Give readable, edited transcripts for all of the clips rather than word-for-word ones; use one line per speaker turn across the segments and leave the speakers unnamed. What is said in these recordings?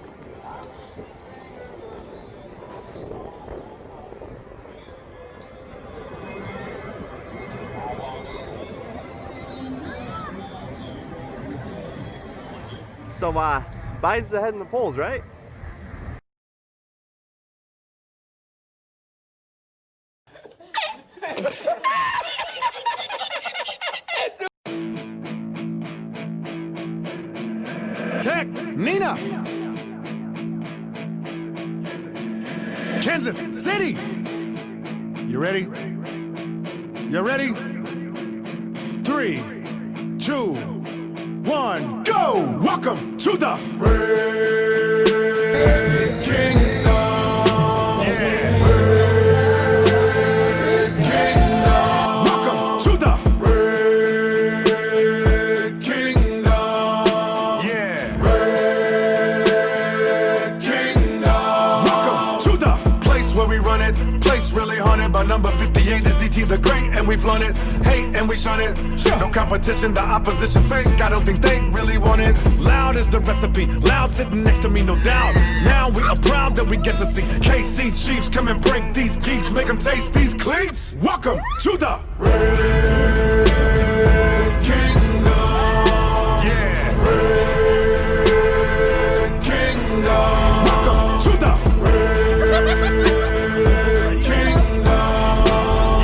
Cheers. So, Biden's ahead in the polls, right?
Tech, Nina. Kansas City. You ready? You ready? 3, 2, 1, go! Welcome to the Red Kingdom. Red Kingdom. Welcome to the Red Kingdom. Yeah. Red Kingdom. Welcome to the place where we run it. Place really haunted by number 58 is DT the Great, and we flown it. Hate and we shun it. No competition, the opposition fake. I don't think they really want it. Loud is the recipe. Loud sitting next to me, no doubt. Now we are proud that we get to see KC Chiefs come and break these geeks, make them taste these cleats. Welcome to the Red Kingdom. Yeah. Red Kingdom. Welcome to the Red Kingdom.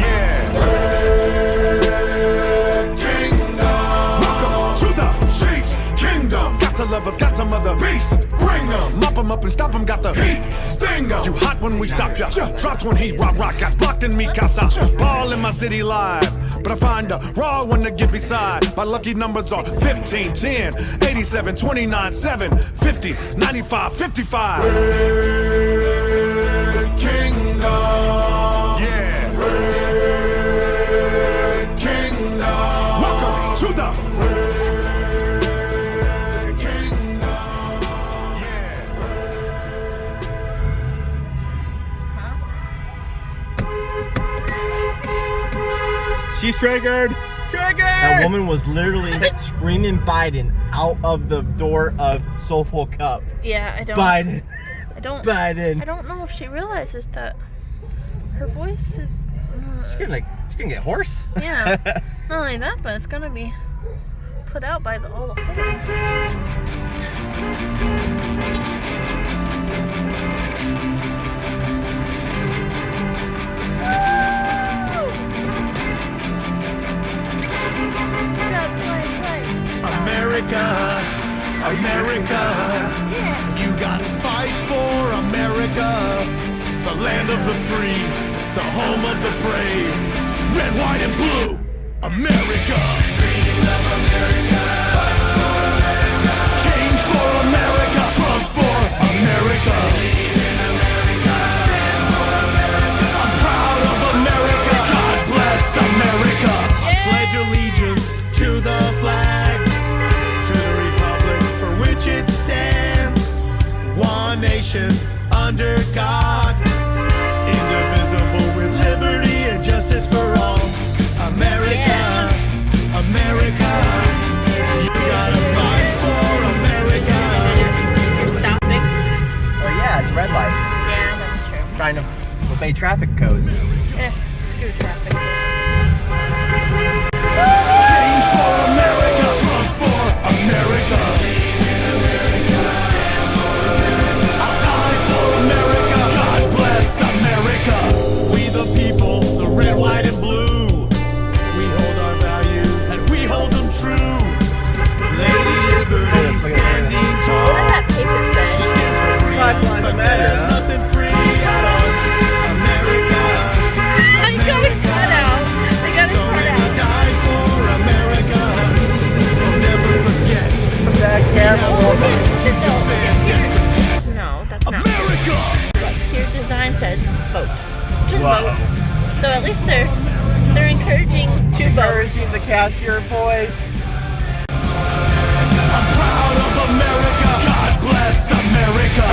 Yeah. Red Kingdom. Welcome to the Chiefs Kingdom. Got some lovers, got some other beasts. Bring them, mop them up and stop them. Got the heat, sting them. You hot when we stop ya. Dropped when he rock, got blocked in me casa. Ball in my city live, but I find a raw one to get beside. My lucky numbers are 15, 10, 87, 29, 7, 50, 95, 55. Red Kingdom. Yeah. Red Kingdom. Welcome to the Red Kingdom. Yeah.
She's triggered. That woman was literally screaming Biden out of the door of Soulful Cup.
Yeah, I don't.
Biden.
I don't.
Biden.
I don't know if she realizes that her voice is.
She's gonna get hoarse.
Yeah. Not only that, but it's gonna be put out by all the horns.
America, America,
Yes.
you gotta fight for America, the land of the free, the home of the brave, red, white, and blue, America. Dream of America, fight for America, change for America, Trump for America. Believe in America, stand for America. I'm proud of America, God bless America. I pledge allegiance to the flag, to the republic for which it stands, one nation under God, indivisible with liberty and justice for all. America, America, you gotta fight for America.
You're stopping.
Well, yeah, it's red light.
Yeah, that's true.
Trying to obey traffic codes.
Screw traffic.
Change for America, Trump for America. I'll die for America, God bless America. We the people, the red, white, and blue. We hold our value and we hold them true. Lady Liberty standing
What
tall.
does that paper say?
She stands for freedom, but there's nothing free at all. America,
I got it cut out. I got it
so
cut
many
out.
die for America. So never forget.
That camera woman.
To defend and protect
No, that's not.
America.
Your design says vote. Just
Wow.
vote. So at least they're encouraging to vote.
Encouraging the cast your voice.
I'm proud of America. God bless America.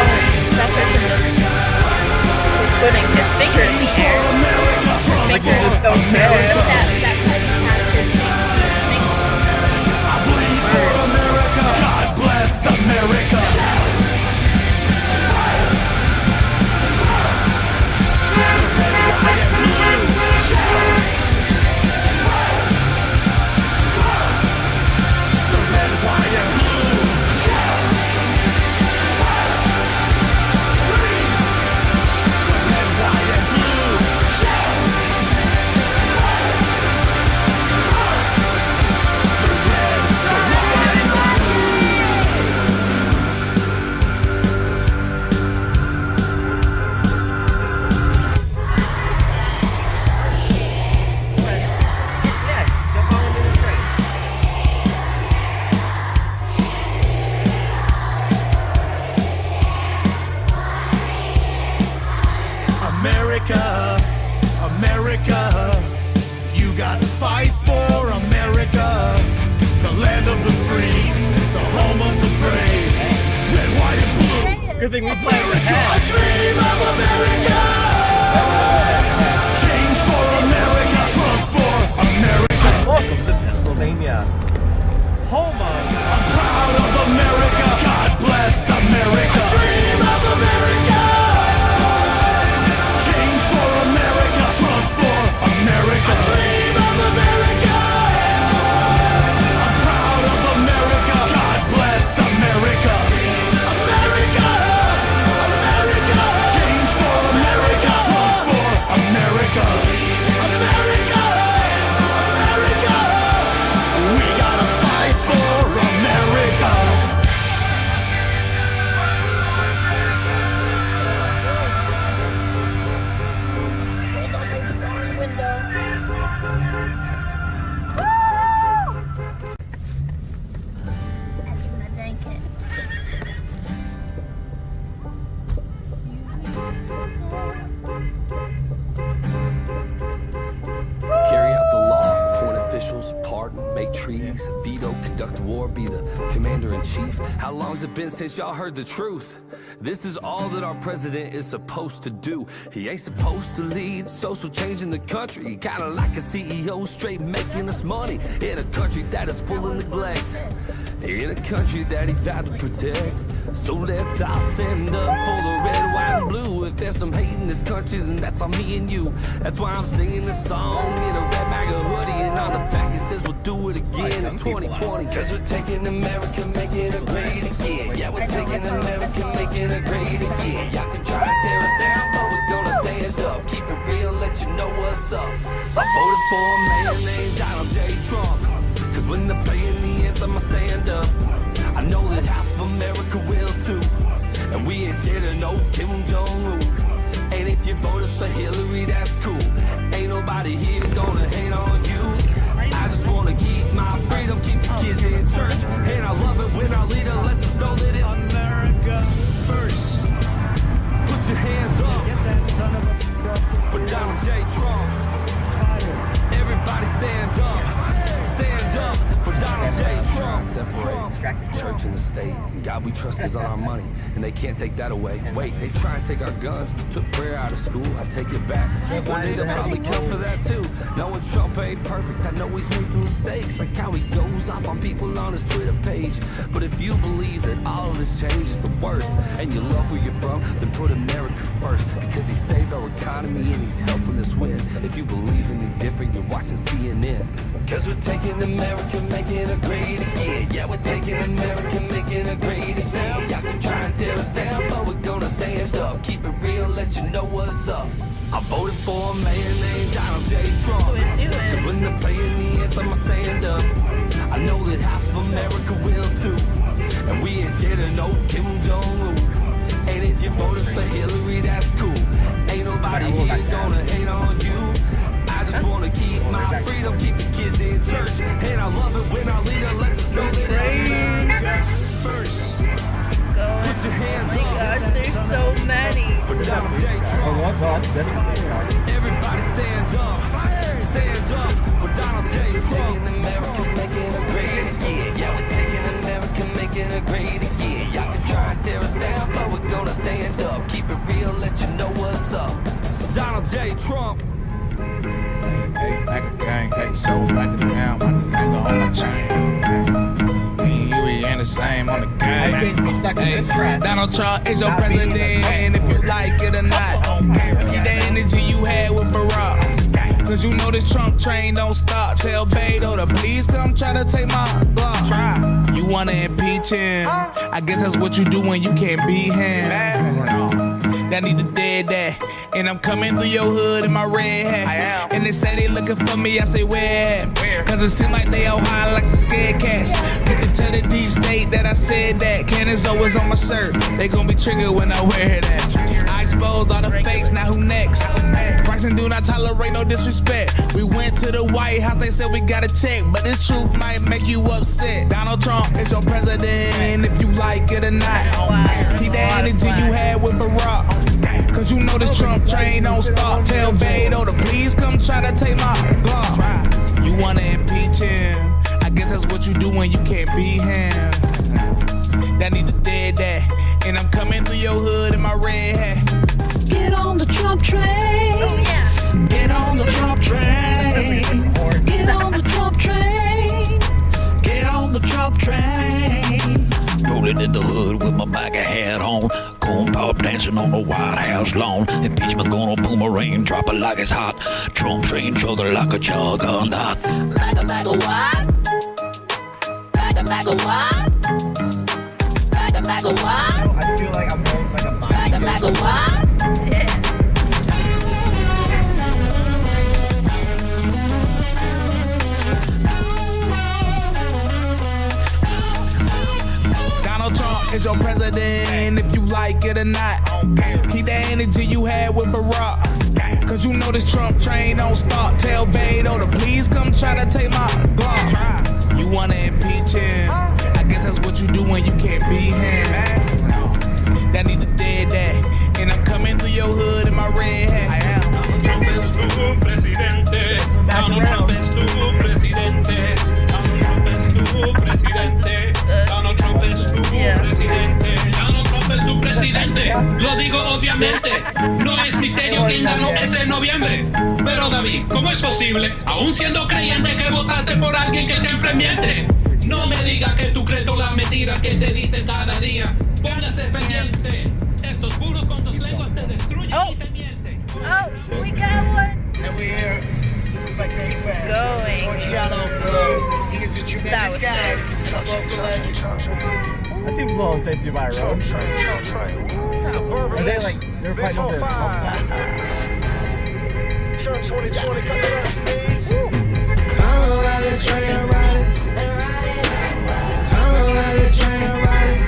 That person is putting his finger in the
For
air.
America. Trump
Like you're just
for
don't care.
America.
That person has his thing.
I bleed for America. God bless America.
Good thing we played with
I
head.
dream of America. Change for America. Trump for America.
Welcome to Pennsylvania. Home of.
I'm proud of America. God bless America. I dream of America. Change for America. Trump for America. I dream of America. I'm proud of America. God bless America. America. America. Change for America. Trump for America. America. America. We gotta fight for America.
Window. That's my blanket.
Carry out the law, appoint officials, pardon, make treaties, veto, conduct war, be the commander-in-chief. How long's it been since y'all heard the truth? This is all that our president is supposed to do. He ain't supposed to lead social change in the country. Kinda like a CEO, straight making us money in a country that is full of neglect. In a country that he vowed to protect. So let's all stand up for the red, white, and blue. If there's some hate in this country, then that's on me and you. That's why I'm singing this song in a red MAGA hoodie. And on the back it says we'll do it again in 2020. Cause we're taking America, making it great again. Yeah, we're taking America, making it great again. Y'all can try to tear us down, but we're gonna stand up. Keep it real, let you know what's up. I voted for a man named Donald J. Trump. Cause when they're playing the anthem, I stand up. I know that half of America will too. And we ain't scared of no Kim Jong-un. And if you voted for Hillary, that's cool. Ain't nobody here gonna hate on you. I just wanna keep my freedom, keep the kids in church. And I love it when our leader lets us know that it's
America first.
Put your hands up for Donald J. Trump. Everybody stand up. Stand up for Donald J. Trump. Separate church and the state. God we trust is on our money, and they can't take that away. Wait, they try and take our guns. Took prayer out of school, I take it back. One day they'll probably come for that too. Knowing Trump ain't perfect, I know he's made some mistakes. Like how he goes off on people on his Twitter page. But if you believe that all of this change is the worst, and you love where you're from, then put America first. Because he saved our economy and he's helping us win. If you believe in anything different, you're watching CNN. Cause we're taking America, making it great again. Yeah, we're taking America, making it great again. Y'all can try and tear us down, but we're gonna stand up. Keep it real, let you know what's up. I voted for a man named Donald J. Trump. Cause when they're playing the anthem, I stand up. I know that half of America will too. And we ain't scared of no Kim Jong-un. And if you voted for Hillary, that's cool. Ain't nobody here gonna hate on you. I just wanna keep my freedom, keep the kids in church. And I love it when our leader lets us know that it's America first. Put your hands
Oh my
up
gosh, there's so many.
for Donald J. Trump. Everybody stand up for Donald J. Trump. America, making it great again. Yeah, we're taking America, making it great again. Y'all can try and tear us down, but we're gonna stand up. Keep it real, let you know what's up. Donald J. Trump.
Hey, back again, hey, so back it down, my nigga on my chain. Me and Huey ain't the same on the game. Hey, Donald Trump is your president, and if you like it or not, keep the energy you had with Barack. Cause you know this Trump train don't stop. Tell Beto to please come try to take my block. You wanna impeach him? I guess that's what you do when you can't beat him. That need to dead that. And I'm coming through your hood in my red hat. And they say they looking for me, I say where? Cause it seem like they all high like some scared cats. You can tell the deep state that I said that. Cannons always on my shirt. They gon' be triggered when I wear that. I exposed all the fakes, now who next? Bryson do not tolerate no disrespect. We went to the White House, they said we gotta check. But this truth might make you upset. Donald Trump is your president, if you like it or not. Keep that energy you had with Barack. Cause you know this Trump train don't stop. Tell Beto to please come try to take my block. You wanna impeach him? I guess that's what you do when you can't beat him. That need to dead that. And I'm coming through your hood in my red hat.
Get on the Trump train.
Oh yeah.
Get on the Trump train. Get on the Trump train. Get on the Trump train.
Rolling in the hood with my MAGA hat on. Corn pop dancing on the White House lawn. Impeachment gonna boomerang, drop it like it's hot. Trump train chugging like a juggernaut.
MAGA, MAGA what? MAGA, MAGA what? MAGA, MAGA what?
I feel like I'm going like a
MAGA, MAGA what?
Donald Trump is your president, if you like it or not. Keep that energy you had with Barack. Cause you know this Trump train don't stop. Tell Beto to please come try to take my Glock. You wanna impeach him? I guess that's what you do when you can't beat him. That need to dead that. And I'm coming through your hood in my red hat.
Trump es tu presidente. Donald Trump es tu presidente. Donald Trump es tu presidente. Donald Trump es tu presidente. Donald Trump es tu presidente. Lo digo obviamente. No es misterio quién ganó ese noviembre. Pero David, ¿cómo es posible, aún siendo creyente, que votaste por alguien que siempre miente? No me digas que tú crees todas las mentiras que te dicen cada día. Póngase pendiente. Estos puros con tus lenguas te destruyen y te mienten.
Oh, we got one.
And we're here.
Going. That was
That seems low on Safety by Road. Are they like, they're fighting over their
Trump 2020 got the rest me.
I'm a ride train, I ride it. I'm a ride train, I ride it.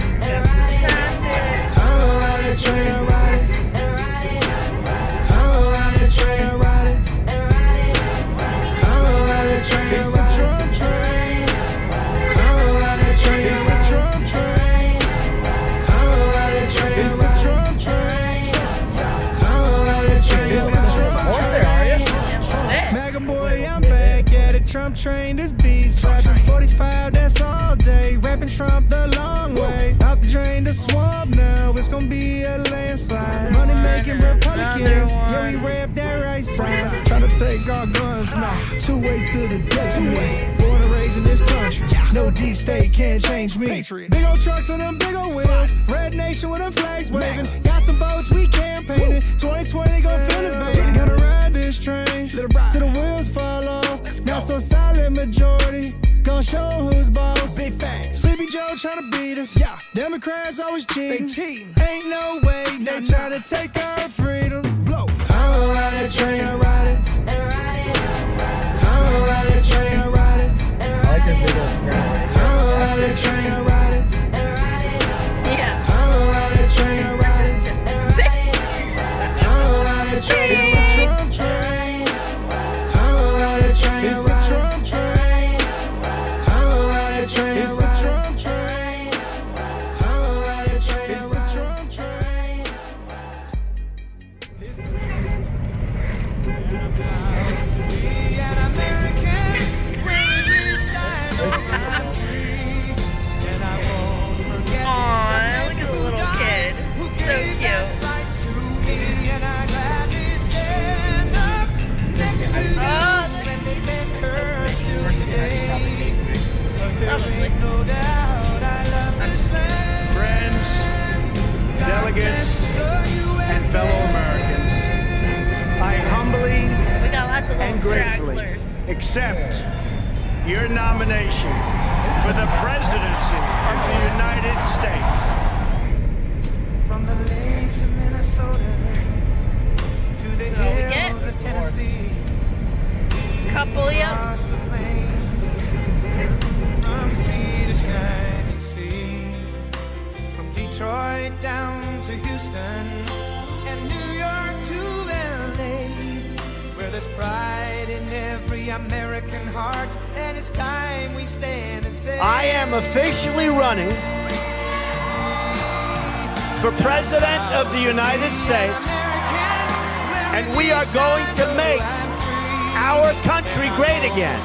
I'm a ride train, I ride it. I'm a ride train, I ride it. I'm a ride train, I ride it. It's a Trump train. I'm a ride train, it's a Trump train. I'm a ride train, it's a Trump train. I'm a ride train, it's a Trump train. MAGA boy, I'm back at it. Trump train, this beat slapping 45, that's all day. Rapping Trump the long way. Out the drain, the swamp now. It's gonna be a landslide. Money making Republicans, yeah, we rap that right side. Trying to take our guns now. 2-way to the death to me. Born and raised in this country. No deep state can't change me. Big old trucks and them big old wheels. Red nation with them flags waving. Got some boats, we campaigning. 2020 gon' feel this baby. Gonna ride this train till the wheels fall off. Not so solid majority. Gonna show who's boss. Big fat. Sleepy Joe tryna beat us. Yeah. Democrats always cheating. Ain't no way they tryna take our freedom. Blow. I'ma ride that train, I ride it. I'ma ride that train, I ride it.
I like this big old train.
I'ma ride that train, I ride it.
Yeah.
I'ma ride that train, I ride it. I'ma ride that train, it's a Trump train. I'ma ride that train, it's a Trump train. I'ma ride that train, it's a Trump train. I'ma ride that train, it's a Trump train. Be an American, where at least I'm free, and I won't forget.
Aw, look at the little kid. So cute.
And I gladly stand up next to them when they bend her still today. 'Cause there ain't no doubt I love this land.
Friends, delegates, and fellow Americans, I humbly
We got lots of
and
little
gratefully
stragglers.
accept your nomination for the presidency of the United States.
From the lakes of Minnesota to the
So we get
hills of Tennessee,
couple, yep.
across the plains of Tennessee, from sea to shining sea, from Detroit down to Houston and New York to LA, where there's pride in every American heart, and it's time we stand and say,
I am officially running for President of the United States, and we are going to make our country great again.